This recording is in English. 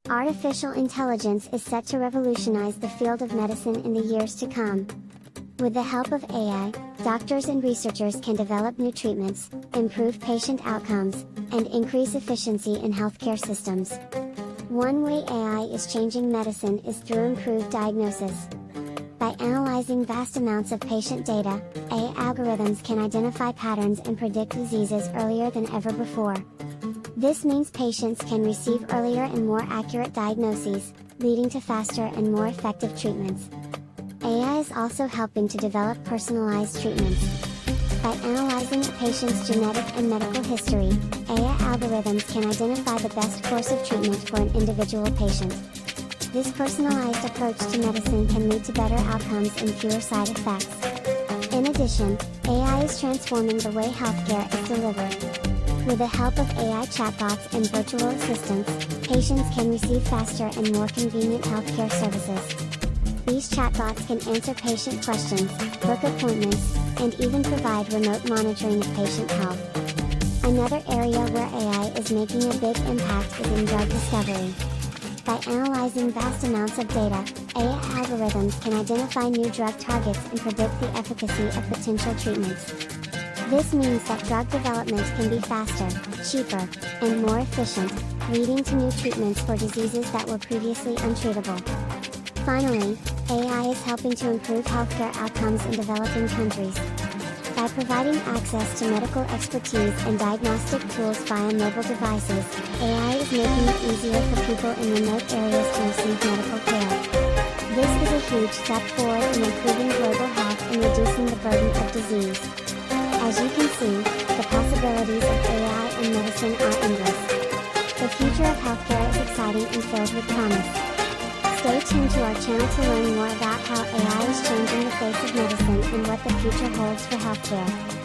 Artificial intelligence is set to revolutionize the field of medicine in the years to come. With the help of AI, doctors and researchers can develop new treatments, improve patient outcomes, and increase efficiency in healthcare systems. One way AI is changing medicine is through improved diagnosis. By analyzing vast amounts of patient data, AI algorithms can identify patterns and predict diseases earlier than ever before. This means patients can receive earlier and more accurate diagnoses, leading to faster and more effective treatments. AI is also helping to develop personalized treatments. By analyzing a patient's genetic and medical history, AI algorithms can identify the best course of treatment for an individual patient. This personalized approach to medicine can lead to better outcomes and fewer side effects. In addition, AI is transforming the way healthcare is delivered. With the help of AI chatbots and virtual assistants, patients can receive faster and more convenient healthcare services. These chatbots can answer patient questions, book appointments, and even provide remote monitoring of patient health. Another area where AI is making a big impact is in drug discovery. By analyzing vast amounts of data, AI algorithms can identify new drug targets and predict the efficacy of potential treatments. This means that drug development can be faster, cheaper, and more efficient, leading to new treatments for diseases that were previously untreatable. Finally, AI is helping to improve healthcare outcomes in developing countries. By providing access to medical expertise and diagnostic tools via mobile devices, AI is making it easier for people in remote areas to receive medical care. This is a huge step forward in improving global health and reducing the burden of disease. As you can see, the possibilities of AI in medicine are endless. The future of healthcare is exciting and filled with promise. Stay tuned to our channel to learn more about how AI is changing the face of medicine and what the future holds for healthcare.